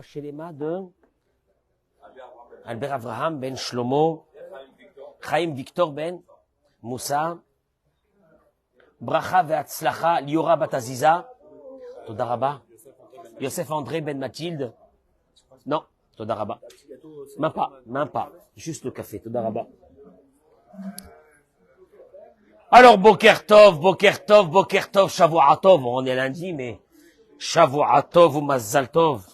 Chez les mains de Albert Abraham ben Shlomo, Chaim Victor ben Moussa, Bracha ve'atzlacha Liora bat Aziza, Toda Rabba, Yosef André ben Mathilde, non, Toda Rabba, même pas, juste le café, Toda Rabba. Alors, Boker Tov, Shavuot Tov, on est lundi, mais Shavuot Tov ou Mazzal Tov.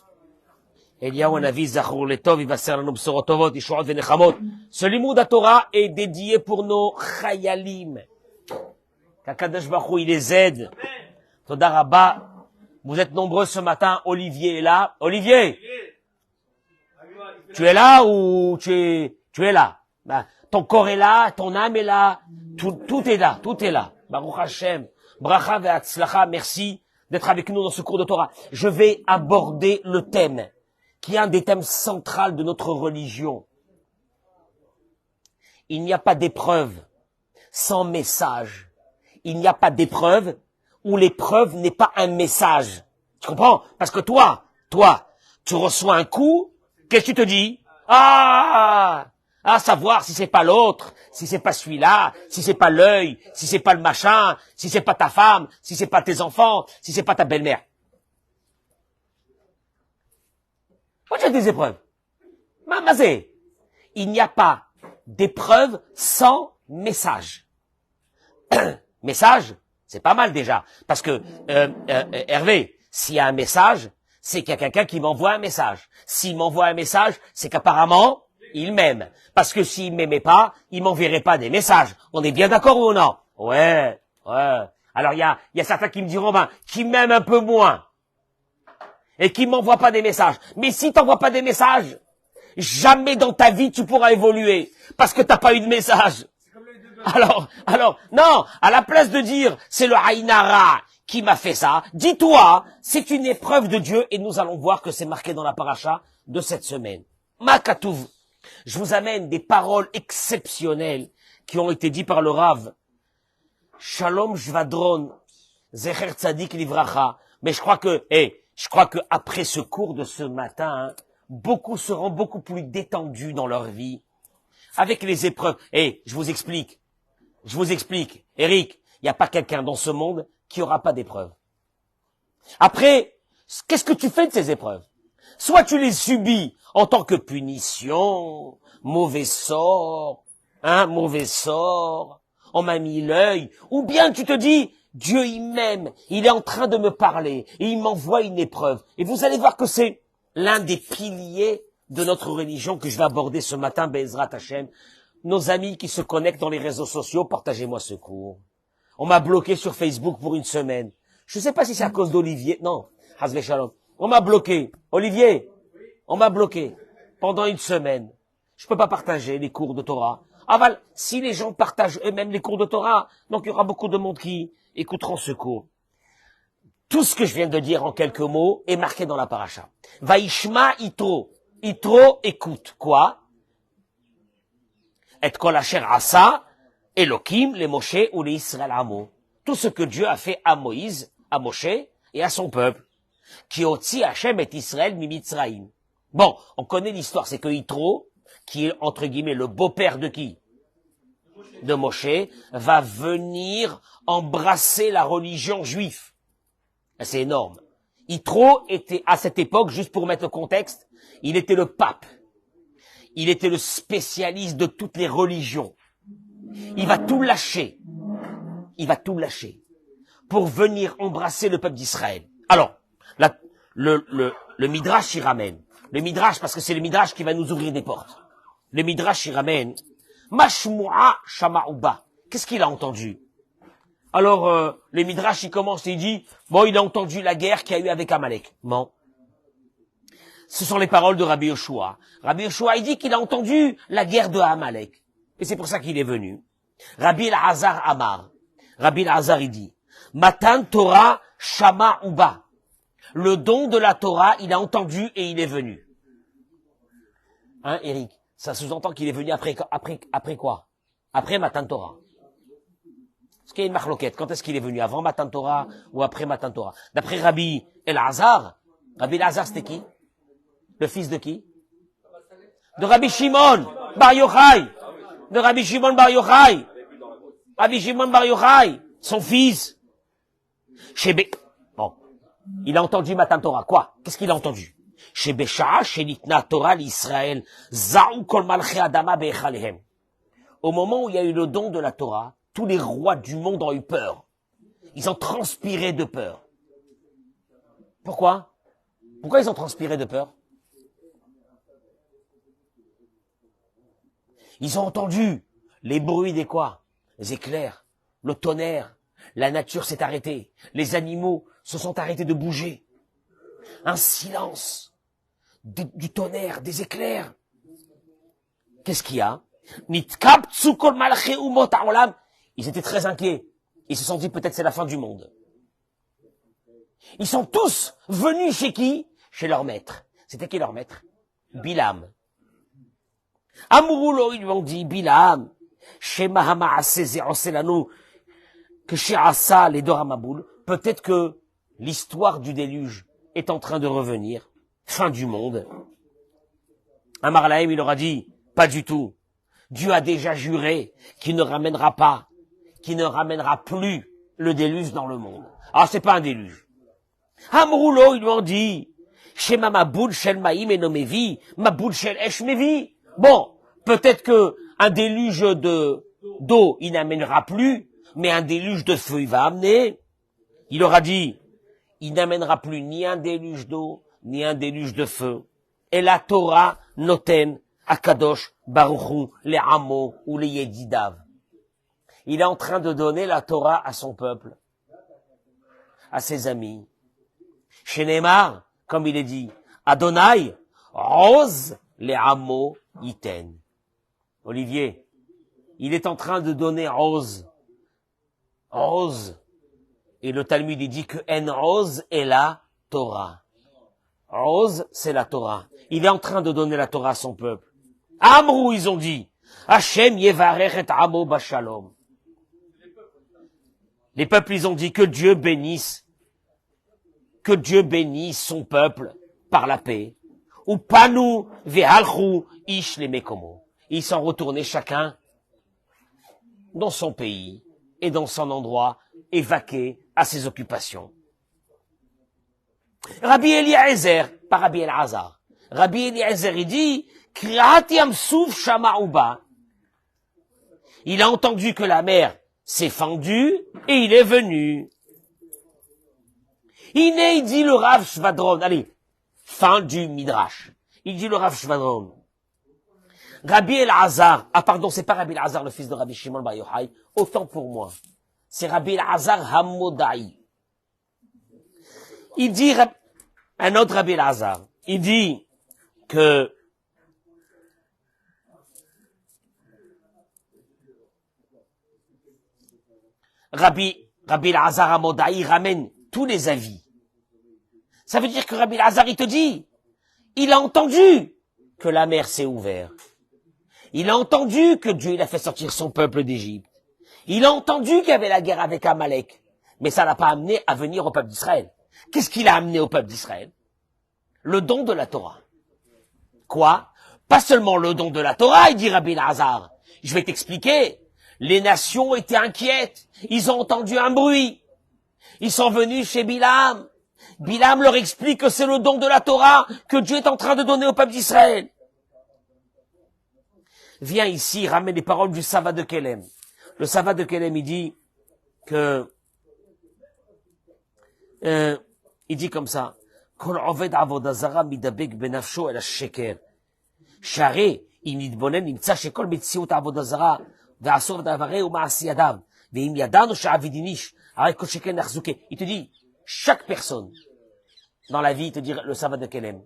Eliyahu Hanavi, Zachor Letov, il va faire nos bsorot tovot, Yeshuot venechamot. Ce limoud à Torah est dédié pour nos chayalim. Qu'Akadosh Baruch Hu, il les aide. Toda Rabba. Vous êtes nombreux ce matin. Olivier est là. Olivier! Tu es là ou tu es là? Ben, ton corps est là, ton âme est là. Tout est là, tout est là. Baruch Hashem. Bracha ve'atzlacha. Merci d'être avec nous dans ce cours de Torah. Je vais aborder le thème qui est un des thèmes centraux de notre religion. Il n'y a pas d'épreuve sans message. Il n'y a pas d'épreuve où l'épreuve n'est pas un message. Tu comprends? Parce que toi, tu reçois un coup, qu'est-ce que tu te dis? À savoir si c'est pas l'autre, si c'est pas celui-là, si c'est pas l'œil, si c'est pas le machin, si c'est pas ta femme, si c'est pas tes enfants, si c'est pas ta belle-mère. Moi, j'ai des épreuves. Mamazé. Il n'y a pas d'épreuve sans message. Message, c'est pas mal déjà. Parce que, Hervé, s'il y a un message, c'est qu'il y a quelqu'un qui m'envoie un message. S'il m'envoie un message, c'est qu'apparemment, il m'aime. Parce que s'il m'aimait pas, il m'enverrait pas des messages. On est bien d'accord ou non? Ouais. Alors, il y a certains qui me diront, qui m'aiment un peu moins. Et qui m'envoie pas des messages. Mais si t'envoies pas des messages, jamais dans ta vie tu pourras évoluer. Parce que t'as pas eu de message. Alors, non, à la place de dire, c'est le Haïnara qui m'a fait ça, dis-toi, c'est une épreuve de Dieu et nous allons voir que c'est marqué dans la paracha de cette semaine. Makatouv. Je vous amène des paroles exceptionnelles qui ont été dites par le Rav. Shalom Jvadron, Zecher Tzadik Livracha. Mais je crois que après ce cours de ce matin, beaucoup seront beaucoup plus détendus dans leur vie. Avec les épreuves. Je vous explique. Eric, il n'y a pas quelqu'un dans ce monde qui aura pas d'épreuves. Après, qu'est-ce que tu fais de ces épreuves? Soit tu les subis en tant que punition, mauvais sort, on m'a mis l'œil, ou bien tu te dis, Dieu il m'aime, il est en train de me parler, et il m'envoie une épreuve. Et vous allez voir que c'est l'un des piliers de notre religion que je vais aborder ce matin, Be'ezrat Hashem. Nos amis qui se connectent dans les réseaux sociaux, partagez-moi ce cours. On m'a bloqué sur Facebook pour une semaine. Je ne sais pas si c'est à cause d'Olivier. Non, Hazve Shalom. On m'a bloqué. Olivier, on m'a bloqué pendant une semaine. Je peux pas partager les cours de Torah. Si les gens partagent eux-mêmes les cours de Torah, donc il y aura beaucoup de monde qui écouteront ce cours. Tout ce que je viens de dire en quelques mots est marqué dans la paracha. Vaishma Yitro. Yitro écoute. Quoi? Et kol asher asa Elohim les Moshe ou les Israël amo. Tout ce que Dieu a fait à Moïse, à Moshe et à son peuple. Qui otzi Hashem et Israël mimitzraïm. Bon, on connaît l'histoire, c'est que Yitro, qui est entre guillemets le beau-père de qui? De Moshe, va venir embrasser la religion juive. C'est énorme. Yitro était, à cette époque, juste pour mettre le contexte, il était le pape. Il était le spécialiste de toutes les religions. Il va tout lâcher. Pour venir embrasser le peuple d'Israël. Alors, le Midrash y ramène. Le Midrash, parce que c'est le Midrash qui va nous ouvrir des portes. Le Midrash y ramène. Mashmu'a shama'uba. Qu'est-ce qu'il a entendu? Alors, le Midrash, il commence et il dit, il a entendu la guerre qu'il y a eu avec Amalek. Bon. Ce sont les paroles de Rabbi Yoshua. Rabbi Yoshua, il dit qu'il a entendu la guerre de Amalek. Et c'est pour ça qu'il est venu. Rabbi Elazar Amar. Rabbi Elazar, il dit, Matan Torah shama'uba. Le don de la Torah, il a entendu et il est venu. Hein, Eric? Ça sous-entend qu'il est venu après quoi? Après Matan Torah. Parce qu'il y a une marloquette. Quand est-ce qu'il est venu? Avant Matan Torah ou après Matan Torah? D'après Rabbi Elazar, c'était qui? Le fils de qui? De Rabbi Shimon Bar Yochai. De Rabbi Shimon Bar Yochai. Rabbi Shimon Bar Yochai, son fils. Bon, il a entendu Matan Torah. Quoi? Qu'est-ce qu'il a entendu? Chez Bécha, chez Nitna Torah, l'Israël, Za'u kol malchei adama be'echalehem. Au moment où il y a eu le don de la Torah, tous les rois du monde ont eu peur. Ils ont transpiré de peur. Pourquoi? Pourquoi ils ont transpiré de peur? Ils ont entendu les bruits des quoi? Les éclairs, le tonnerre, la nature s'est arrêtée, les animaux se sont arrêtés de bouger. Un silence, du tonnerre, des éclairs. Qu'est-ce qu'il y a? Ils étaient très inquiets. Ils se sont dit peut-être c'est la fin du monde. Ils sont tous venus chez qui? Chez leur maître. C'était qui leur maître? Bilam. Amouroulo, ils lui ont dit, Bilam, chez Mahama Assezé, Oselano, que chez Assa, les Doramaboul, peut-être que l'histoire du déluge est en train de revenir. Fin du monde. Amar Lahem, il leur a dit, pas du tout. Dieu a déjà juré qu'il ne ramènera pas, qu'il ne ramènera plus le déluge dans le monde. Alors c'est pas un déluge. Amroulo, ils lui ont dit, Shema Maboul Shel Maïm et Nomevi, Maboul Shel Esh Mevi. Bon, peut-être que un déluge d'eau, il n'amènera plus, mais un déluge de feu, il va amener. Il leur a dit, il n'amènera plus ni un déluge d'eau, ni un déluge de feu. Et la Torah noten Akadosh Baruchu les Amo ou les Yedidav. Il est en train de donner la Torah à son peuple, à ses amis. Chez Neymar, comme il est dit, Adonai, Rose les Amo Iten. Olivier, il est en train de donner Rose. Rose. Et le Talmud il dit que En Rose est la Torah. Rose, c'est la Torah. Il est en train de donner la Torah à son peuple. Amrou, ils ont dit, Hashem yevarech et amo bashalom. Les peuples, ils ont dit que Dieu bénisse son peuple par la paix. Ou panu ve'alchu ish le mekomo. Ils sont retournés chacun dans son pays et dans son endroit, évaqués à ses occupations. Rabbi Eliezer, pas Rabbi Elazar. Rabbi Eliezer, il dit, Kriat Yamsouf Shama'uba. Il a entendu que la mer s'est fendue et il est venu. Il dit le Rav Shvadron, allez, fin du Midrash. Il dit le Rav Shvadron. Rabbi Elazar, pardon, c'est pas Rabbi Elazar, le fils de Rabbi Shimon Bar Yochai, autant pour moi. C'est Rabbi Elazar Hammodai. Il dit, un autre Rabbi Elazar, il dit que Rabbi Elazar Hammodai ramène tous les avis. Ça veut dire que Rabbi Elazar, il te dit, il a entendu que la mer s'est ouverte. Il a entendu que Dieu il a fait sortir son peuple d'Égypte. Il a entendu qu'il y avait la guerre avec Amalek. Mais ça l'a pas amené à venir au peuple d'Israël. Qu'est-ce qu'il a amené au peuple d'Israël? Le don de la Torah. Quoi? Pas seulement le don de la Torah, il dit Rabbi Elazar. Je vais t'expliquer. Les nations étaient inquiètes. Ils ont entendu un bruit. Ils sont venus chez Bilam. Bilam leur explique que c'est le don de la Torah que Dieu est en train de donner au peuple d'Israël. Viens ici, ramène les paroles du Sava de Kelem. Le Sava de Kelem, il dit que, il dit comme ça, Kol oved avoda zara midabek benafsho el sheker. Share, im nitbonen nimtza shekol mitziut avoda zara ve'asor davare ou ma'asi yadav ve'im yadanu she'avidinish arei kol sheker nachzuke. Il te dit, chaque personne dans la vie, te dit le Sava de Kelem,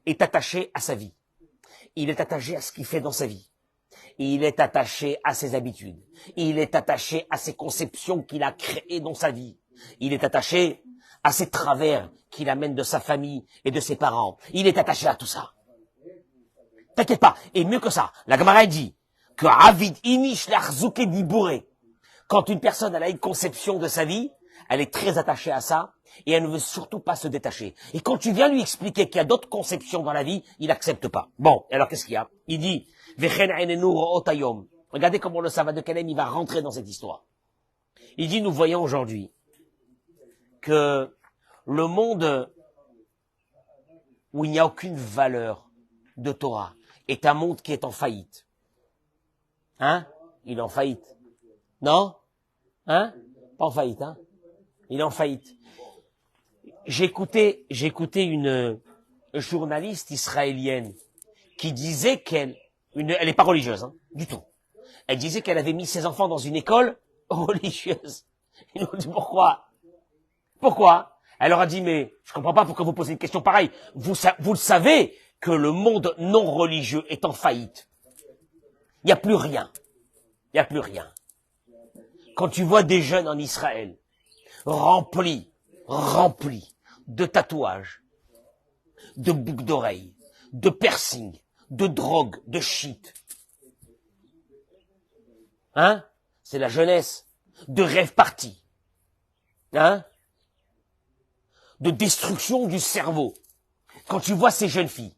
est attaché à sa vie. Il est attaché à ce qu'il fait dans sa vie. Il est attaché à ses habitudes. Il est attaché à ses conceptions qu'il a créées dans sa vie. Il est attaché à ses travers qu'il amène de sa famille et de ses parents. Il est attaché à tout ça. T'inquiète pas. Et mieux que ça, la Gemara dit que Avid inish l'achzouke dibouré. Quand une personne elle a une conception de sa vie, elle est très attachée à ça Et elle ne veut surtout pas se détacher. Et quand tu viens lui expliquer qu'il y a d'autres conceptions dans la vie, il n'accepte pas. Bon, alors qu'est-ce qu'il y a? Il dit, regardez comment le Savad de Kelem, il va rentrer dans cette histoire. Il dit, nous voyons aujourd'hui que le monde où il n'y a aucune valeur de Torah est un monde qui est en faillite. Hein? Il est en faillite. Non? Hein? Pas en faillite, hein? Il est en faillite. J'ai écouté une journaliste israélienne qui disait elle est pas religieuse, hein, du tout. Elle disait qu'elle avait mis ses enfants dans une école religieuse. Ils ont dit pourquoi? Pourquoi? Elle leur a dit, mais je comprends pas pourquoi vous posez une question pareille. Vous le savez que le monde non religieux est en faillite. Il n'y a plus rien. Il n'y a plus rien. Quand tu vois des jeunes en Israël remplis de tatouages, de boucles d'oreilles, de piercings, de drogue, de shit. Hein? C'est la jeunesse. De rêve partis. Hein? De destruction du cerveau. Quand tu vois ces jeunes filles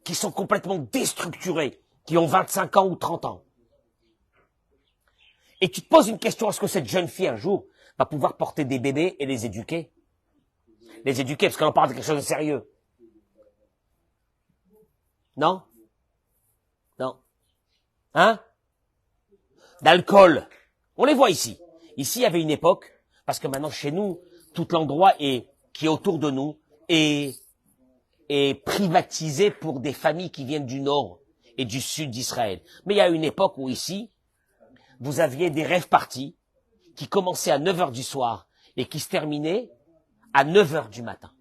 qui sont complètement déstructurées, qui ont 25 ans ou 30 ans, et tu te poses une question, est-ce que cette jeune fille un jour va pouvoir porter des bébés et les éduquer? Les éduquer, parce qu'on parle de quelque chose de sérieux. Non? Non. Hein? D'alcool. On les voit ici. Ici, il y avait une époque, parce que maintenant, chez nous, tout l'endroit qui est autour de nous est privatisé pour des familles qui viennent du nord et du sud d'Israël. Mais il y a une époque où ici, vous aviez des rêves parties qui commençaient à 9 heures du soir et qui se terminaient à 9 heures du matin.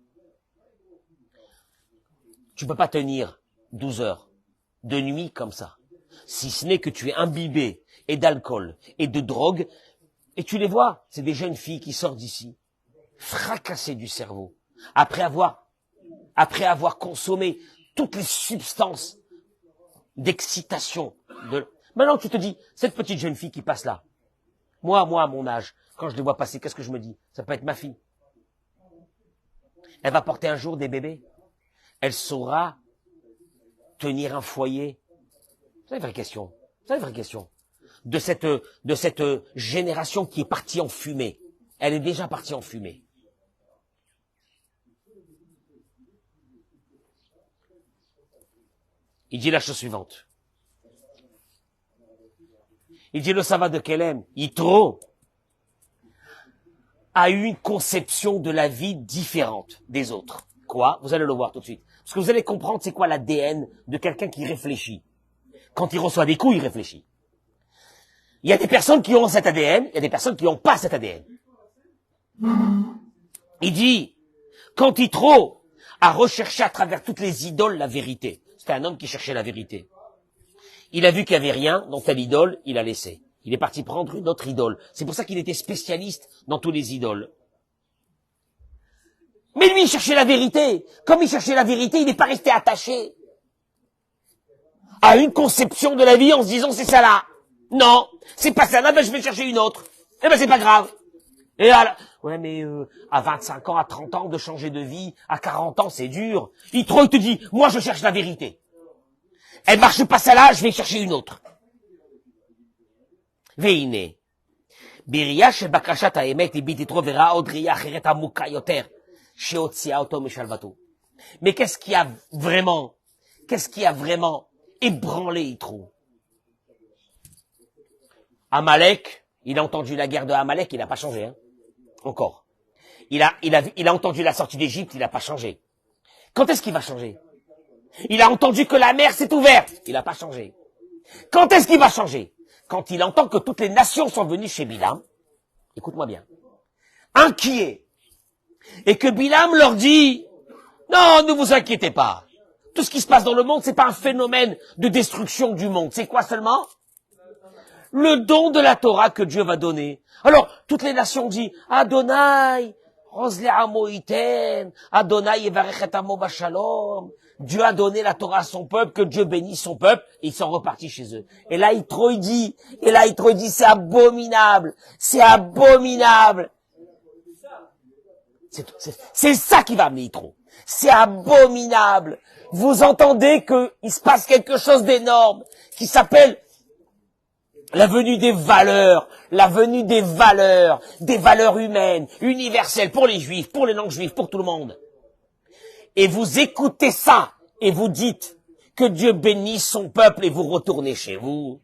Tu peux pas tenir 12 heures de nuit comme ça, si ce n'est que tu es imbibé et d'alcool et de drogue, et tu les vois, c'est des jeunes filles qui sortent d'ici, fracassées du cerveau, après avoir consommé toutes les substances d'excitation. Maintenant, tu te dis, cette petite jeune fille qui passe là, moi, à mon âge, quand je les vois passer, qu'est-ce que je me dis? Ça peut être ma fille. Elle va porter un jour des bébés. Elle saura tenir un foyer. C'est une vraie question. C'est une vraie question. De cette génération qui est partie en fumée. Elle est déjà partie en fumée. Il dit la chose suivante. Il dit le Savad de Kelem, Yitro a eu une conception de la vie différente des autres. Quoi? Vous allez le voir tout de suite. Parce que vous allez comprendre c'est quoi l'ADN de quelqu'un qui réfléchit. Quand il reçoit des coups, il réfléchit. Il y a des personnes qui ont cet ADN, il y a des personnes qui n'ont pas cet ADN. Il dit, quand Yitro a recherché à travers toutes les idoles la vérité, c'était un homme qui cherchait la vérité. Il a vu qu'il n'y avait rien, donc telle idole, il a laissé. Il est parti prendre une autre idole. C'est pour ça qu'il était spécialiste dans tous les idoles. Mais lui, il cherchait la vérité. Comme il cherchait la vérité, il n'est pas resté attaché à une conception de la vie en se disant c'est ça là. Non, c'est pas ça là, ben je vais chercher une autre. Eh ben c'est pas grave. Et alors, ouais mais à 25 ans, à 30 ans, de changer de vie, à 40 ans, c'est dur. Il te dit, moi je cherche la vérité. Elle marche pas celle-là, je vais chercher une autre. Veine. Biria shebakashat haemet ibit yitro vera od riya acheret amuka yoter sheotzia oto mishalvato. Mais qu'est-ce qui a vraiment ébranlé Yitro? Amalek, il a entendu la guerre de Amalek, il n'a pas changé, hein. Encore. Il a entendu la sortie d'Égypte, il n'a pas changé. Quand est-ce qu'il va changer? Il a entendu que la mer s'est ouverte. Il n'a pas changé. Quand est-ce qu'il va changer? Quand il entend que toutes les nations sont venues chez Bilam. Écoute-moi bien. Inquiets. Et que Bilam leur dit, non, ne vous inquiétez pas. Tout ce qui se passe dans le monde, c'est pas un phénomène de destruction du monde. C'est quoi seulement? Le don de la Torah que Dieu va donner. Alors, toutes les nations disent, Adonai, Adonai yevarech amo bashalom. Dieu a donné la Torah à son peuple, que Dieu bénisse son peuple, et ils sont repartis chez eux. Et là, Yitro dit, c'est abominable, c'est abominable. C'est ça qui va amener Yitro. C'est abominable. Vous entendez qu'il se passe quelque chose d'énorme qui s'appelle la venue des valeurs humaines, universelles pour les juifs, pour les non-juifs, pour tout le monde. Et vous écoutez ça et vous dites que Dieu bénisse son peuple et vous retournez chez vous.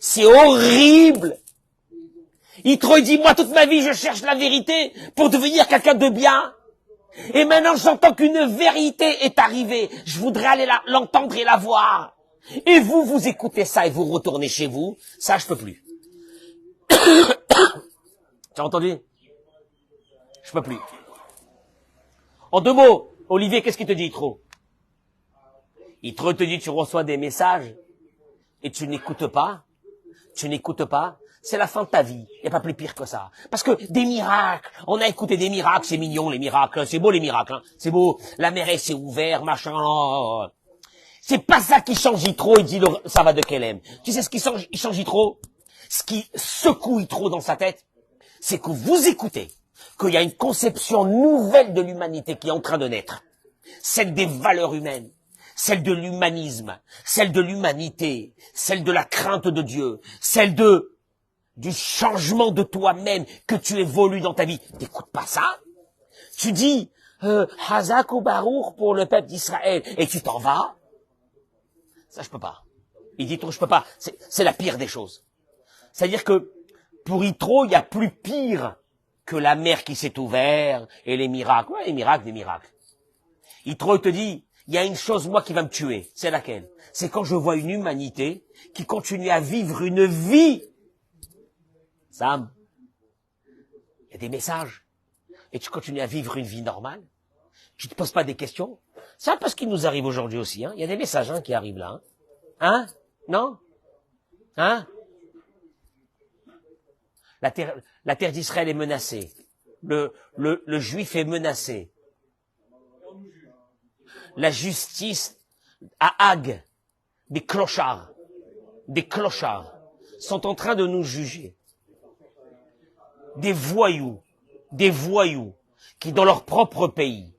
C'est horrible. Yitro dit, moi toute ma vie je cherche la vérité pour devenir quelqu'un de bien. Et maintenant j'entends qu'une vérité est arrivée. Je voudrais aller l'entendre et la voir. Et vous écoutez ça et vous retournez chez vous. Ça, je peux plus. Tu as entendu? Je peux plus. En 2 mots, Olivier, qu'est-ce qu'il te dit, Yitro? Yitro te dit, tu reçois des messages et tu n'écoutes pas. Tu n'écoutes pas. C'est la fin de ta vie. Il n'y a pas plus pire que ça. Parce que des miracles, on a écouté des miracles, c'est mignon les miracles, c'est beau les miracles, hein. C'est beau, la mer elle s'est ouverte, machin. C'est pas ça qui change Yitro, il dit ça va de Kélem. Tu sais ce qui change, il change Yitro? Ce qui secoue Yitro dans sa tête, c'est que vous écoutez, qu'il y a une conception nouvelle de l'humanité qui est en train de naître. Celle des valeurs humaines, celle de l'humanisme, celle de l'humanité, celle de la crainte de Dieu, celle du changement de toi-même que tu évolues dans ta vie. T'écoutes pas ça? Tu dis, Hazak ou Baruch pour le peuple d'Israël, et tu t'en vas? Ça, je peux pas. Il dit, je peux pas. C'est la pire des choses. C'est-à-dire que, pour Yitro, il y a plus pire que la mer qui s'est ouverte et les miracles. Ouais, les miracles, des miracles. Yitro, il te dit, il y a une chose, moi, qui va me tuer. C'est laquelle? C'est quand je vois une humanité qui continue à vivre une vie. Sam, il y a des messages. Et tu continues à vivre une vie normale. Tu te poses pas des questions. C'est un peu ce qui nous arrive aujourd'hui aussi, hein. Il y a des messages, hein, qui arrivent là, hein. Hein? Non? Hein? La terre d'Israël est menacée. Le juif est menacé. La justice à Hague, des clochards, sont en train de nous juger. Des voyous, qui dans leur propre pays,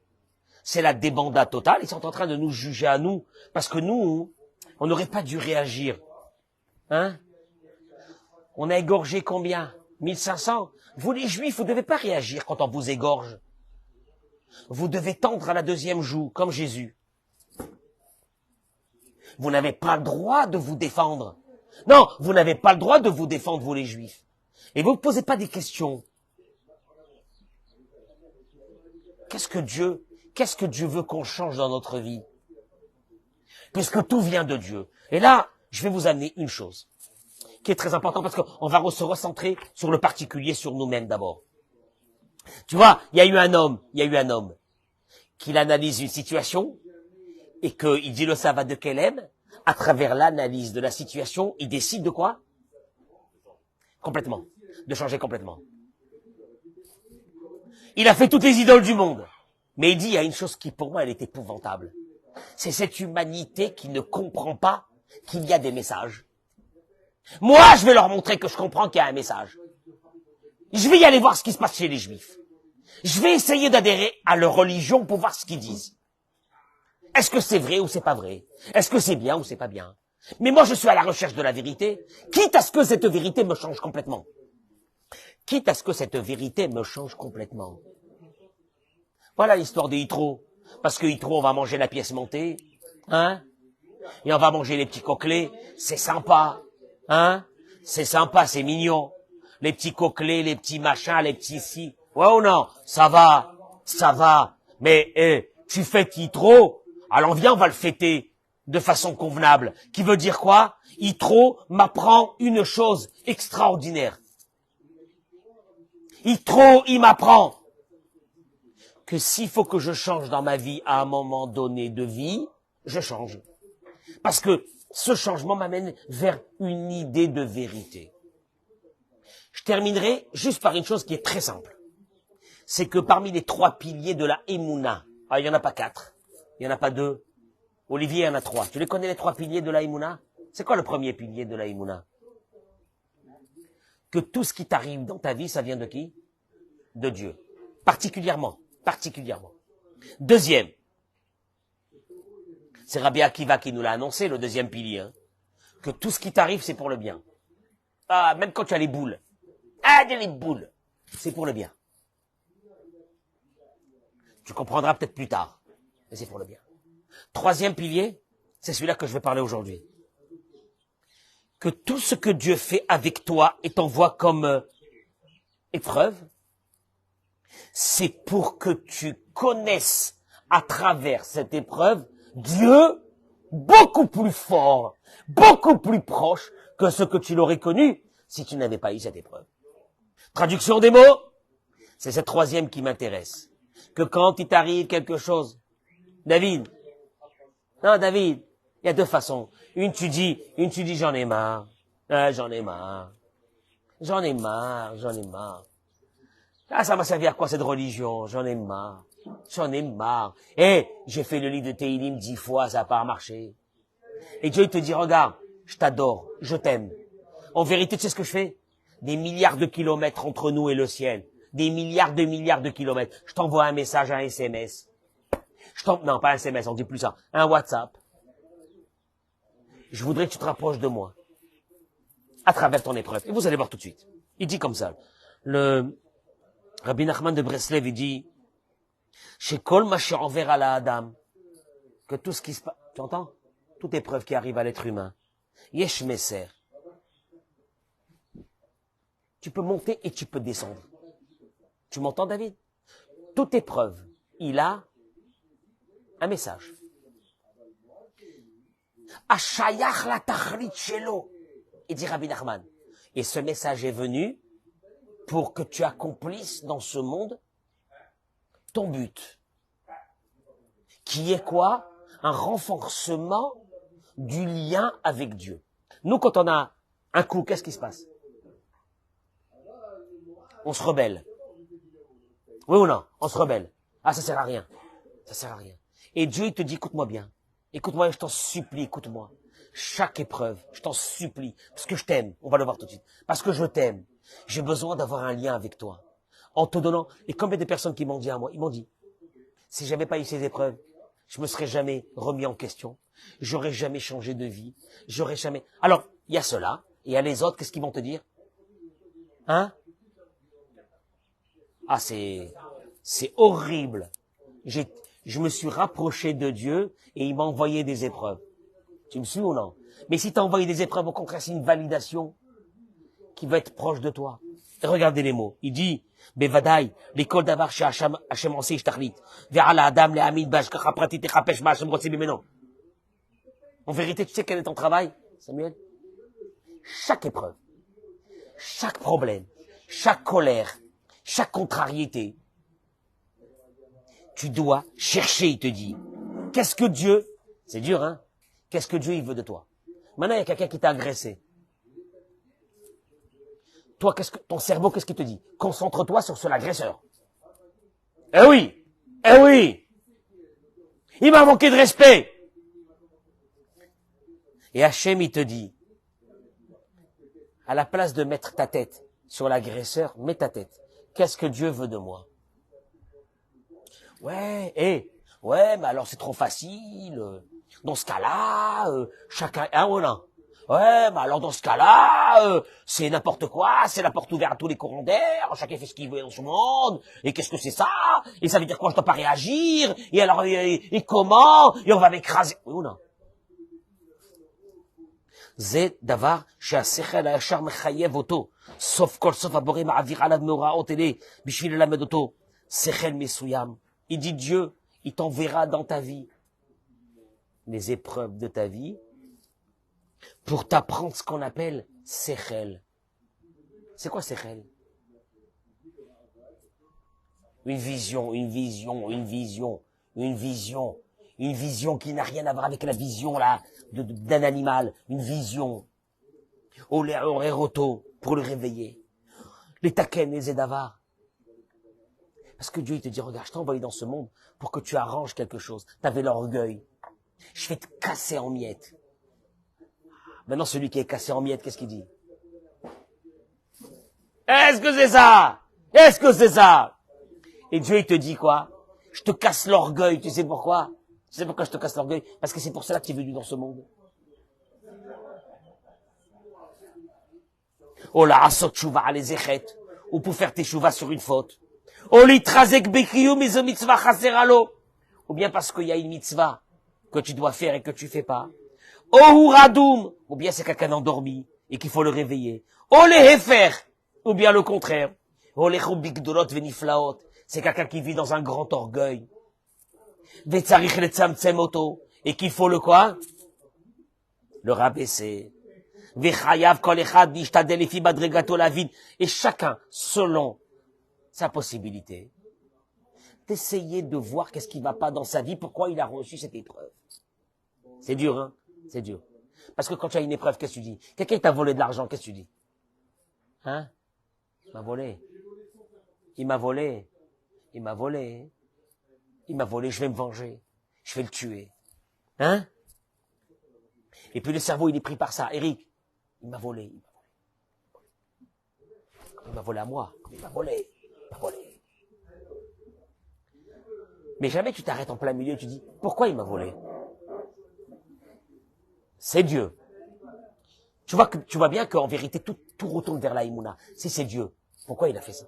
c'est la débandade totale, ils sont en train de nous juger à nous, parce que nous, on n'aurait pas dû réagir. Hein? On a égorgé combien? 1500? Vous les juifs, vous ne devez pas réagir quand on vous égorge. Vous devez tendre à la deuxième joue, comme Jésus. Vous n'avez pas le droit de vous défendre. Non, vous n'avez pas le droit de vous défendre, vous les juifs. Et vous ne posez pas des questions. Qu'est-ce que Dieu veut qu'on change dans notre vie? Puisque tout vient de Dieu. Et là, je vais vous amener une chose qui est très importante parce qu'on va se recentrer sur le particulier, sur nous-mêmes d'abord. Tu vois, il y a eu un homme qui analyse une situation et qu'il dit le sabbat de Kélem. À travers l'analyse de la situation, il décide de quoi? Complètement. De changer complètement. Il a fait toutes les idoles du monde. Mais il dit, il y a une chose qui, pour moi, elle est épouvantable. C'est cette humanité qui ne comprend pas qu'il y a des messages. Moi, je vais leur montrer que je comprends qu'il y a un message. Je vais y aller voir ce qui se passe chez les Juifs. Je vais essayer d'adhérer à leur religion pour voir ce qu'ils disent. Est-ce que c'est vrai ou c'est pas vrai? Est-ce que c'est bien ou c'est pas bien? Mais moi, je suis à la recherche de la vérité, quitte à ce que cette vérité me change complètement. Quitte à ce que cette vérité me change complètement. Voilà l'histoire de Yitro. Parce que Yitro, on va manger la pièce montée, hein? Et on va manger les petits coquelets. C'est sympa, hein? C'est sympa, c'est mignon. Les petits coquelets, les petits machins, les petits ci. Ouais ou non? Ça va. Mais, tu fêtes Yitro, alors viens, on va le fêter de façon convenable. Qui veut dire quoi? Yitro m'apprend une chose extraordinaire. Yitro, il m'apprend que s'il faut que je change dans ma vie à un moment donné de vie, je change. Parce que ce changement m'amène vers une idée de vérité. Je terminerai juste par une chose qui est très simple. C'est que parmi les 3 piliers de la Emouna, il n'y en a pas 4, il n'y en a pas 2. Olivier, il y en a 3. Tu les connais les 3 piliers de la Emouna? C'est quoi le premier pilier de la Emouna? Que tout ce qui t'arrive dans ta vie, ça vient de qui? De Dieu. Particulièrement. particulièrement. Deuxième, c'est Rabbi Akiva qui nous l'a annoncé, le deuxième pilier, hein, que tout ce qui t'arrive, c'est pour le bien. Ah, même quand tu as les boules. Ah, il y a les boules. C'est pour le bien. Tu comprendras peut-être plus tard, mais c'est pour le bien. Troisième pilier, c'est celui-là que je vais parler aujourd'hui. Que tout ce que Dieu fait avec toi et t'envoie comme épreuve, c'est pour que tu connaisses à travers cette épreuve Dieu beaucoup plus fort, beaucoup plus proche que ce que tu l'aurais connu si tu n'avais pas eu cette épreuve. Traduction des mots, c'est cette troisième qui m'intéresse. Que quand il t'arrive quelque chose, David, il y a deux façons. Une tu dis j'en ai marre, j'en ai marre. Ah, ça m'a servi à quoi cette religion? J'en ai marre. J'ai fait le livre de Tehillim 10 fois, ça n'a pas marché. Et Dieu il te dit, regarde, je t'adore, je t'aime. En vérité, tu sais ce que je fais? Des milliards de kilomètres entre nous et le ciel. Des milliards de kilomètres. Je t'envoie un message, un SMS. Non, pas un SMS, on dit plus ça. Un WhatsApp. Je voudrais que tu te rapproches de moi. À travers ton épreuve. Et vous allez voir tout de suite. Il dit comme ça. Le Rabbi Nachman de Breslev, il dit, chez Kol Masher envers à la Adam, que tout ce qui se passe, tu entends? Toute épreuve qui arrive à l'être humain. Yesh Meser. Tu peux monter et tu peux descendre. Tu m'entends, David? Toute épreuve, il a un message. Ashayach la tachlit shelo. Il dit Rabbi Nachman. Et ce message est venu pour que tu accomplisses dans ce monde ton but. Qui est quoi? Un renforcement du lien avec Dieu. Nous, quand on a un coup, qu'est-ce qui se passe? On se rebelle. Oui ou non? On se rebelle. Ah, ça sert à rien. Ça sert à rien. Et Dieu, il te dit, écoute-moi bien. Écoute-moi, je t'en supplie, écoute-moi. Chaque épreuve, je t'en supplie, parce que je t'aime. On va le voir tout de suite. Parce que je t'aime. J'ai besoin d'avoir un lien avec toi. En te donnant, et combien de personnes qui m'ont dit à moi, ils m'ont dit, si j'avais pas eu ces épreuves, je me serais jamais remis en question. J'aurais jamais changé de vie. J'aurais jamais... Alors, il y a cela, et il y a les autres, qu'est-ce qu'ils vont te dire? Hein? Ah, c'est horrible. Je me suis rapproché de Dieu et il m'a envoyé des épreuves. Tu me suis ou non? Mais si tu as envoyé des épreuves, au contraire, c'est une validation qui va être proche de toi. Et regardez les mots. Il dit, Bevadaï, l'école d'avar chez Hachem Ansei Shtachlit, vers la Adam, les Amin, Bashkach, Prati, Techapesh, Machem, Rotsebi, mais non. En vérité, tu sais quel est ton travail, Samuel? Chaque épreuve, chaque problème, chaque colère, chaque contrariété, tu dois chercher, il te dit. Qu'est-ce que Dieu, c'est dur, hein? Qu'est-ce que Dieu, il veut de toi? Maintenant, il y a quelqu'un qui t'a agressé. Toi, ton cerveau, qu'est-ce qu'il te dit? Concentre-toi sur l'agresseur. Eh oui! Eh oui! Il m'a manqué de respect! Et Hachem, il te dit, à la place de mettre ta tête sur l'agresseur, mets ta tête. Qu'est-ce que Dieu veut de moi? Ouais, mais alors c'est trop facile. Dans ce cas-là, chacun, voilà. Ouais, mais alors dans ce cas-là, c'est n'importe quoi, c'est la porte ouverte à tous les courants d'air, chacun fait ce qu'il veut dans ce monde, et qu'est-ce que c'est ça? Et ça veut dire quoi? Je dois pas réagir, et alors, et comment? Et on va m'écraser. Oui ou non? זה דבר שהשכל הישר מחייב אותו. סוף כל סוף הבורא מעביר עליו מאורעות אלה בשביל ללמד אותו שכל מסוים. Il dit Dieu, il t'enverra dans ta vie les épreuves de ta vie pour t'apprendre ce qu'on appelle sechel. C'est quoi sechel? Une vision qui n'a rien à voir avec la vision là d'un animal, une vision. Oreroto, pour le réveiller. Les taken, les edavar. Parce que Dieu, il te dit, regarde, je t'ai envoyé dans ce monde pour que tu arranges quelque chose. T'avais l'orgueil. Je vais te casser en miettes. Maintenant, celui qui est cassé en miettes, qu'est-ce qu'il dit? Est-ce que c'est ça? Est-ce que c'est ça? Et Dieu, il te dit quoi? Je te casse l'orgueil, tu sais pourquoi? Tu sais pourquoi je te casse l'orgueil? Parce que c'est pour cela que tu es venu dans ce monde. Oh la asot chouva à les échet, ou pour faire tes chouvas sur une faute. Oh l'itrazek bekiyum izo mitzvah chaseralo. Ou bien parce qu'il y a une mitzvah que tu dois faire et que tu fais pas. Oh radoum, ou bien c'est quelqu'un endormi et qu'il faut le réveiller. Oh les hefer, ou bien le contraire. Oh les chobikdolot veniflaot, c'est quelqu'un qui vit dans un grand orgueil. Vetzarich le tzamtzem oto, et qu'il faut le quoi? Le rabaisser. Vechayav kol echad nishtadel lefi madregato la vide, et chacun selon sa possibilité, d'essayer de voir qu'est-ce qui va pas dans sa vie, pourquoi il a reçu cette épreuve. C'est dur, hein? C'est dur. Parce que quand tu as une épreuve, qu'est-ce que tu dis? Quelqu'un t'a volé de l'argent, qu'est-ce que tu dis? Hein? Il m'a volé. Il m'a volé. Il m'a volé. Il m'a volé, je vais me venger. Je vais le tuer. Hein? Et puis le cerveau, il est pris par ça. Eric, il m'a volé. Il m'a volé à moi. Il m'a volé. Il m'a volé. Mais jamais tu t'arrêtes en plein milieu et tu dis, pourquoi il m'a volé? C'est Dieu. Tu vois bien qu'en vérité, tout retourne vers la Imouna. Si c'est Dieu, pourquoi il a fait ça?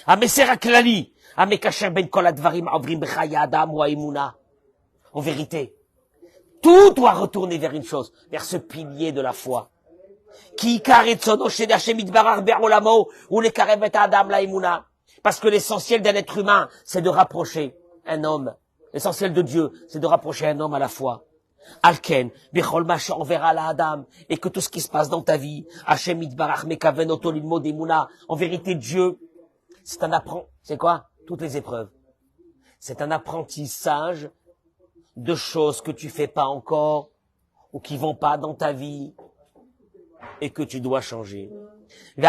Ameseraklali, Amekasher ben kol advarim avrim bechaya adam ou Imouna. En vérité, tout doit retourner vers une chose, vers ce pilier de la foi. Qui karetsono chez Hashem itbarach be'olamo ou les karevet adam la Imouna. Parce que l'essentiel d'un être humain, c'est de rapprocher un homme. L'essentiel de Dieu, c'est de rapprocher un homme à la foi. Alken, bechol macha envers la Adam, et que tout ce qui se passe dans ta vie, Hashem itbarach mekaven oto lilmod emuna. En vérité, Dieu, c'est un apprentissage. C'est quoi? Toutes les épreuves. C'est un apprentissage de choses que tu fais pas encore, ou qui vont pas dans ta vie, et que tu dois changer. Et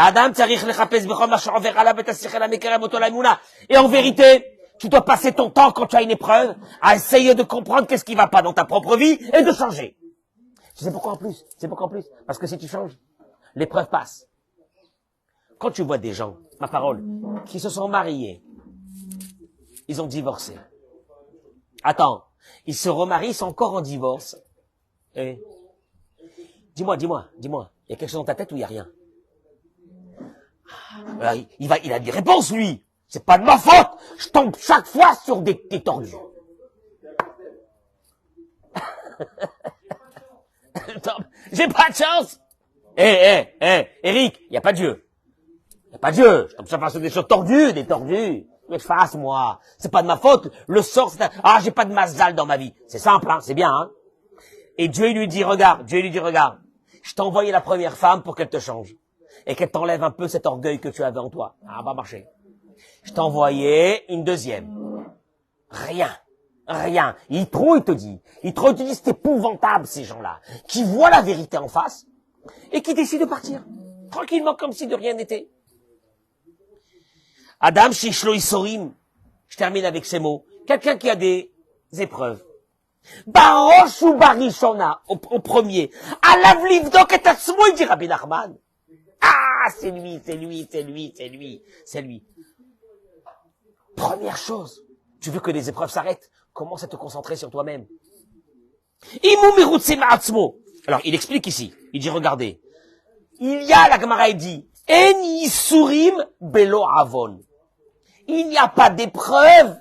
en vérité, tu dois passer ton temps quand tu as une épreuve à essayer de comprendre qu'est-ce qui va pas dans ta propre vie et de changer. Tu sais pourquoi en plus? Parce que si tu changes, l'épreuve passe. Quand tu vois des gens, ma parole, qui se sont mariés, ils ont divorcé. Attends, ils se remarient, ils sont encore en divorce. Et dis-moi, il y a quelque chose dans ta tête ou il y a rien? Il a des réponses, lui. C'est pas de ma faute. Je tombe chaque fois sur des tordus. J'ai pas de chance. Eric, il y a pas de Dieu. Il y a pas de Dieu. Je tombe chaque fois sur des choses tordues, des tordus. Mais face, moi. C'est pas de ma faute. Le sort, j'ai pas de mazal dans ma vie. C'est simple, hein. C'est bien, hein. Et Dieu lui dit, regarde. Je t'ai envoyé la première femme pour qu'elle te change. Et qu'elle t'enlève un peu cet orgueil que tu avais en toi. Ah, va marcher. Je t'ai envoyé une deuxième. Rien. Il te dit, c'est épouvantable, ces gens-là, qui voient la vérité en face, et qui décident de partir. Tranquillement, comme si de rien n'était. Adam shishlo isorim. Je termine avec ces mots. Quelqu'un qui a des épreuves. Barosh ou barishona, au premier. Alav livdok et atzmo, il dit Rabbi Nachman. Ah, c'est lui. Première chose, tu veux que les épreuves s'arrêtent, commence à te concentrer sur toi-même. Alors, il explique ici, il dit, regardez, il y a, la Gemara dit, en yisurim belo avon. Il n'y a pas d'épreuve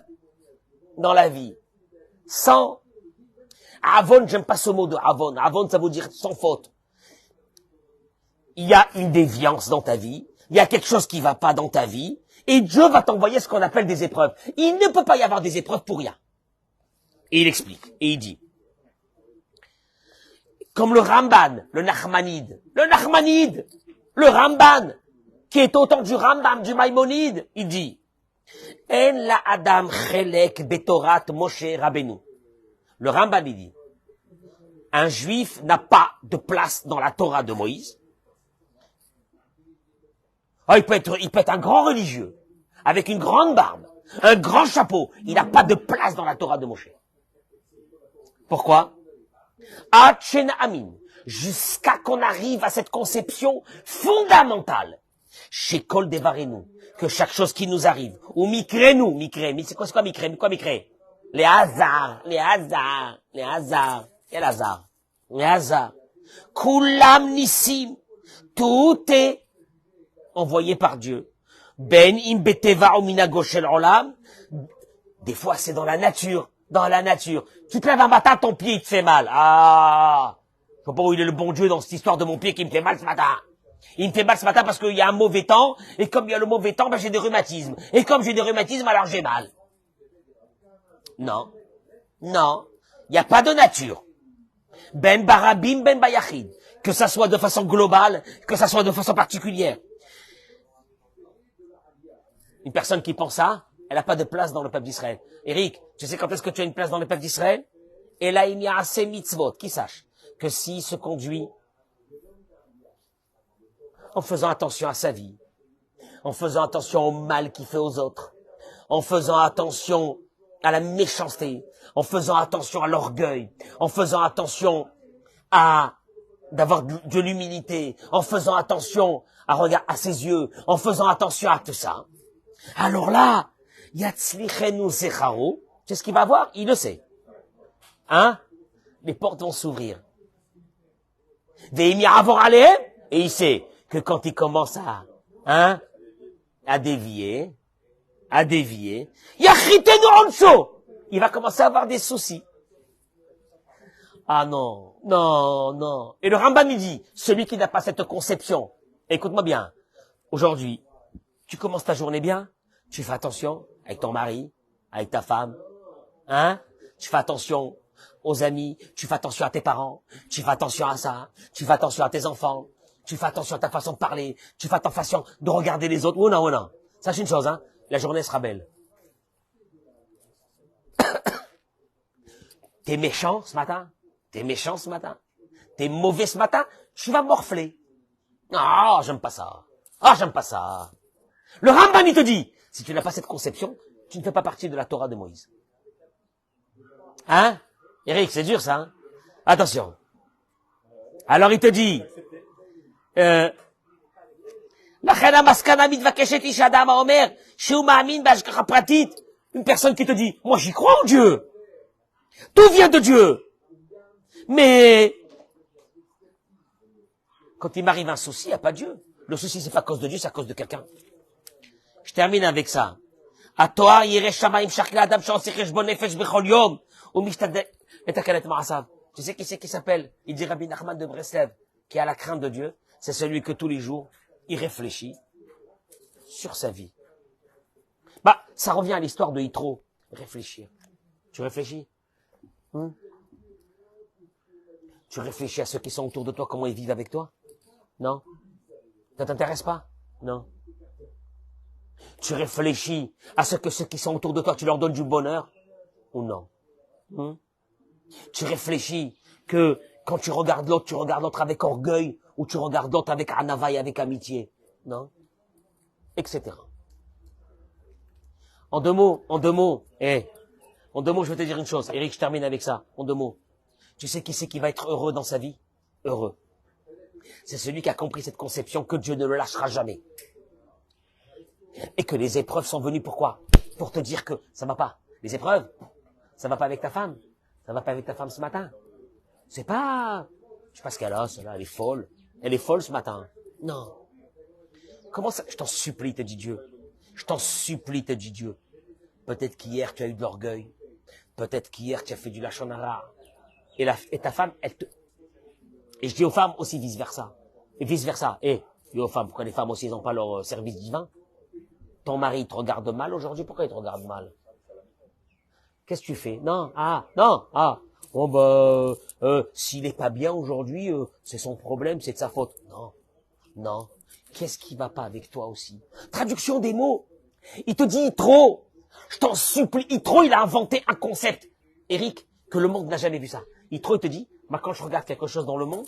dans la vie sans avon. J'aime pas ce mot de avon. Avon, ça veut dire sans faute. Il y a une déviance dans ta vie, il y a quelque chose qui va pas dans ta vie, et Dieu va t'envoyer ce qu'on appelle des épreuves. Il ne peut pas y avoir des épreuves pour rien. Et il explique, et il dit, comme le Ramban, le Nachmanide, le Ramban, qui est autant du Rambam, du Maïmonide, il dit, En la Adam chelek betorat Moshe Rabbeinu. Le Ramban, il dit, un juif n'a pas de place dans la Torah de Moïse. Il peut être un grand religieux, avec une grande barbe, un grand chapeau. Il n'a pas de place dans la Torah de Moshe. Pourquoi? Amin, jusqu'à qu'on arrive à cette conception fondamentale, Chez Kol Devarenu, que chaque chose qui nous arrive, ou Mikrenu, mais c'est quoi Mikré? Quoi Mikré? Les hasards. Quel hasard? Les hasards. Kulam Nissim. Tout est envoyé par Dieu. Ben im beteva ou minago shel olam. Des fois, c'est dans la nature. Tu te lèves un matin, ton pied, il te fait mal. Ah! Je sais pas où il est le bon Dieu dans cette histoire de mon pied qui me fait mal ce matin. Il me fait mal ce matin parce qu'il y a un mauvais temps, et comme il y a le mauvais temps, ben j'ai des rhumatismes. Et comme j'ai des rhumatismes, alors j'ai mal. Non. Il n'y a pas de nature. Ben barabim, ben bayachid. Que ça soit de façon globale, que ça soit de façon particulière. Une personne qui pense ça, elle n'a pas de place dans le peuple d'Israël. Eric, tu sais quand est-ce que tu as une place dans le peuple d'Israël? Et là, il y a assez mitzvot, qui sache que s'il se conduit en faisant attention à sa vie, en faisant attention au mal qu'il fait aux autres, en faisant attention à la méchanceté, en faisant attention à l'orgueil, en faisant attention à d'avoir de l'humilité, en faisant attention à ses yeux, en faisant attention à tout ça. Alors là, Yatzlichenu Zecharo, c'est ce qu'il va voir, il le sait. Hein? Les portes vont s'ouvrir. Veimir avoir allé, et il sait que quand il commence à dévier, Yachritenu Onso, il va commencer à avoir des soucis. Ah non. Et le Rambam il dit, celui qui n'a pas cette conception, écoute-moi bien, aujourd'hui, tu commences ta journée bien, tu fais attention avec ton mari, avec ta femme, tu fais attention aux amis, tu fais attention à tes parents, tu fais attention à ça, tu fais attention à tes enfants, tu fais attention à ta façon de parler, tu fais attention de regarder les autres. Oh non. Sache une chose, la journée sera belle. T'es méchant ce matin? T'es mauvais ce matin? Tu vas morfler. Ah, j'aime pas ça. Le Rambam, il te dit, si tu n'as pas cette conception, tu ne fais pas partie de la Torah de Moïse. Eric, c'est dur ça, Attention. Alors il te dit, une personne qui te dit, moi j'y crois en Dieu. Tout vient de Dieu. Mais quand il m'arrive un souci, il n'y a pas Dieu. Le souci, c'est pas à cause de Dieu, c'est à cause de quelqu'un. Je termine avec ça. Tu sais qui c'est qui s'appelle? Il dit Rabbi Nachman de Breslev, qui a la crainte de Dieu. C'est celui que tous les jours, il réfléchit sur sa vie. Ça revient à l'histoire de Yitro. Réfléchir. Tu réfléchis? Tu réfléchis à ceux qui sont autour de toi, comment ils vivent avec toi? Non? Ça t'intéresse pas? Non? Tu réfléchis à ce que ceux qui sont autour de toi, tu leur donnes du bonheur? Ou non? Tu réfléchis que quand tu regardes l'autre avec orgueil, ou tu regardes l'autre avec anava et avec amitié? Non? Etc. En deux mots, je vais te dire une chose. Eric, je termine avec ça. En deux mots. Tu sais qui c'est qui va être heureux dans sa vie? Heureux. C'est celui qui a compris cette conception que Dieu ne le lâchera jamais. Et que les épreuves sont venues pourquoi? Pour te dire que ça va pas. Les épreuves, ça va pas avec ta femme. Ça va pas avec ta femme ce matin. C'est pas, je sais pas ce qu'elle a, celle-là, elle est folle. Elle est folle ce matin. Non. Comment ça? Je t'en supplie, te dit Dieu. Peut-être qu'hier, tu as eu de l'orgueil. Peut-être qu'hier, tu as fait du lachon hara. Et ta femme, elle te... Et je dis aux femmes aussi vice-versa. Et vice-versa. Et je dis aux femmes, pourquoi les femmes aussi, ils n'ont pas leur service divin? Ton mari te regarde mal aujourd'hui, pourquoi il te regarde mal? Qu'est-ce que tu fais? Non. S'il est pas bien aujourd'hui, c'est son problème, c'est de sa faute. Non. Qu'est-ce qui va pas avec toi aussi? Traduction des mots. Il te dit trop. Je t'en supplie. Yitro, il a inventé un concept, Eric, que le monde n'a jamais vu ça. Yitro, il te dit, quand je regarde quelque chose dans le monde,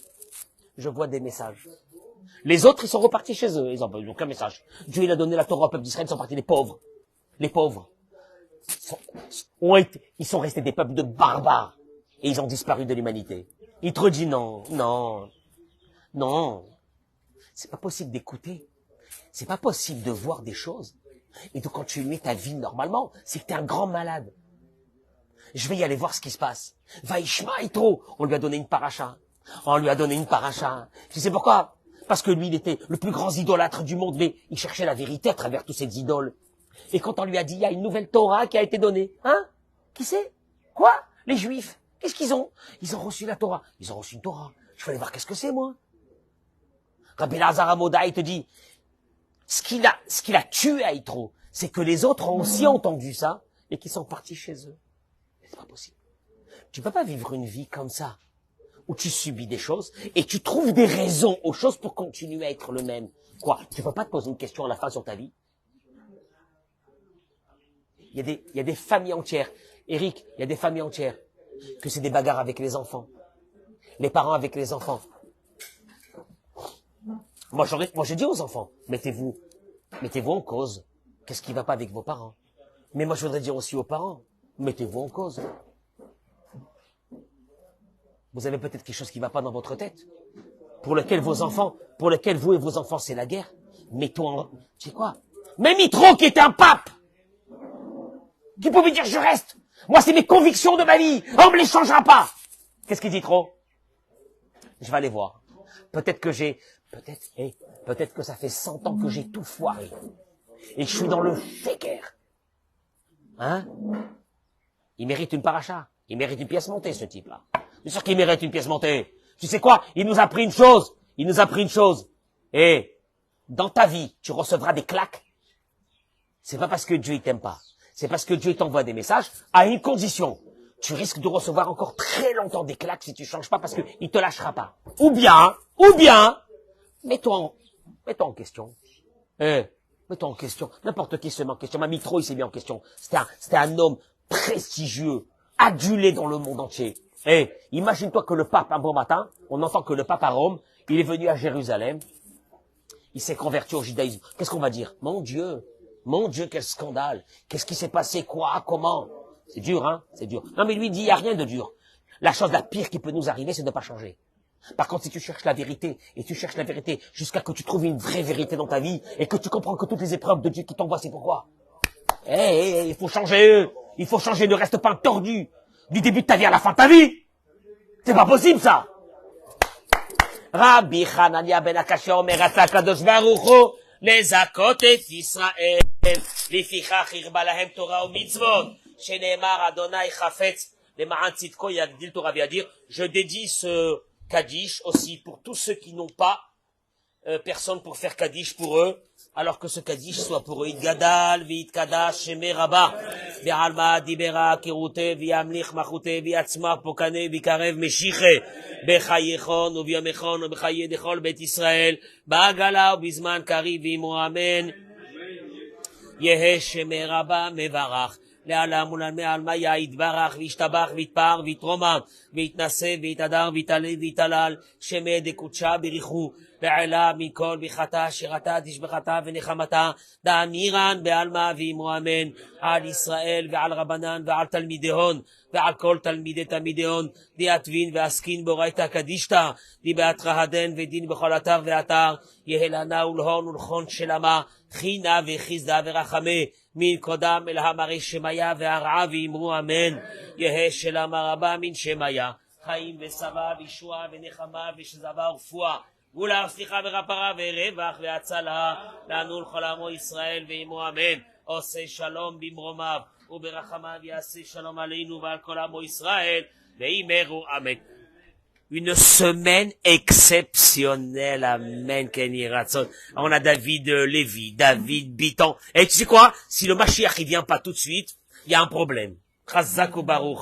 je vois des messages. Les autres, ils sont repartis chez eux. Ils n'ont aucun message. Dieu, il a donné la Torah au peuple d'Israël, ils sont partis les pauvres. Les pauvres. Ils sont restés des peuples de barbares. Et ils ont disparu de l'humanité. Yitro dit non. C'est pas possible d'écouter c'est pas possible de voir des choses et de continuer ta vie normalement. C'est que tu es un grand malade. Je vais y aller voir ce qui se passe. Vaishma Yitro, on lui a donné une paracha. On lui a donné une paracha. Tu sais pourquoi? Parce que lui, il était le plus grand idolâtre du monde, mais il cherchait la vérité à travers tous ces idoles. Et quand on lui a dit, il y a une nouvelle Torah qui a été donnée, hein? Qui c'est? Quoi? Les Juifs. Qu'est-ce qu'ils ont? Ils ont reçu la Torah. Ils ont reçu une Torah. Je vais aller voir qu'est-ce que c'est, moi. Rabbi Lazar Amoda, il te dit, ce qu'il a tué à Yitro, c'est que les autres ont aussi entendu ça et qu'ils sont partis chez eux. C'est pas possible. Tu peux pas vivre une vie comme ça, où tu subis des choses et tu trouves des raisons aux choses pour continuer à être le même. Quoi? Tu peux pas te poser une question à la fin sur ta vie? Il y a des familles entières. Eric, il y a des familles entières que c'est des bagarres avec les enfants. Les parents avec les enfants. Moi, je dis aux enfants, mettez-vous en cause. Qu'est-ce qui va pas avec vos parents? Mais moi, je voudrais dire aussi aux parents, mettez-vous en cause. Vous avez peut-être quelque chose qui va pas dans votre tête, pour lequel vous et vos enfants, c'est la guerre. Mettons en, tu sais quoi? Même Yitro, qui était un pape, qui pouvait dire, je reste. Moi, c'est mes convictions de ma vie. On me les changera pas. Qu'est-ce qu'il dit trop? Je vais aller voir. Peut-être que ça fait 100 ans que j'ai tout foiré. Et je suis dans le féker. Hein? Il mérite une paracha. Il mérite une pièce montée, ce type-là. C'est sûr qu'il mérite une pièce montée. Tu sais quoi? Il nous a appris une chose. Et dans ta vie, tu recevras des claques. C'est pas parce que Dieu il t'aime pas. C'est parce que Dieu t'envoie des messages à une condition. Tu risques de recevoir encore très longtemps des claques si tu changes pas parce que il te lâchera pas. Ou bien, mets-toi en question. Mets-toi en question. N'importe qui se met en question. Même Yitro, il s'est mis en question. C'était un homme prestigieux, adulé dans le monde entier. Imagine-toi que le pape, un bon matin, on entend que le pape à Rome, il est venu à Jérusalem, il s'est converti au judaïsme. Qu'est-ce qu'on va dire? Mon Dieu, quel scandale. Qu'est-ce qui s'est passé? Quoi? Comment? C'est dur, hein? C'est dur. Non, mais lui, il dit, il n'y a rien de dur. La chose la pire qui peut nous arriver, c'est de ne pas changer. Par contre, si tu cherches la vérité, et tu cherches la vérité jusqu'à que tu trouves une vraie vérité dans ta vie, et que tu comprends que toutes les épreuves de Dieu qui t'envoient, c'est pourquoi? Il faut changer. Il faut changer, ne reste pas un tordu. Du début de ta vie à la fin de ta vie. C'est pas possible, ça. Rabbi Hanania ben Akashia omer ata kadosh baruch hu lezakot et Israël lefichach hirba lahem Torah ou mitzvot sheneemar Adonai chafetz lema'an tzidko yagdil Torah, vient dire, je dédie ce Kaddish aussi pour tous ceux qui n'ont pas personne pour faire Kaddish pour eux, alors que ce Kaddish soit pour eux. Idgadal, Vidkadash, Sheme Rabba, Be'alma, Dibera, Kirute, Viamlich, Machute, Viatzma, Pokane, Vikarev, Meshiche, Bechayechon, ou Viamechon, ou Bechayedechol, Bet Israël, Ba'agala, ou Bizman, Kari, Vimo, Amen, Yehe, Sheme Rabba, Mevarach, לעלם ולעלמא יתברך וישתבח ויתפאר ויתרומם ויתנשא ויתהדר ויתעלה ויתהלל שמא דקודשה בריחו בעלה מכל ברכתה שירתה תשבחתה ונחמתה דאמירן בעלמא ואמרו אמן על ישראל ועל רבנן ועל תלמידיהון ועל כל תלמידי תלמידיהון דיאטבין ועסקין באורייתא קדישתא דיבאתרא הדן ודין בכל אתר ואתר יהא לנה ולהון ולכון שלמה חינה וחיסדה ורחמה מן קודם אל המרי שמיה והרעה ואמרו אמן יהא שלמה רבה מן שמיה חיים וסבא וישועה ונחמה ושזבה ורפואה גאולה וסליחה ורפרה ורווח והצלה לנו לכל עמו ישראל ואמרו אמן עושה שלום במרומיו וברחמיו יעשה שלום עלינו ועל כל עמו ישראל ואמרו אמן. Une semaine exceptionnelle, amen, Kenny Ratson. On a David Lévy, David Biton. Et tu sais quoi? Si le Mashiach, il vient pas tout de suite, il y a un problème. Chazak ou Baruch.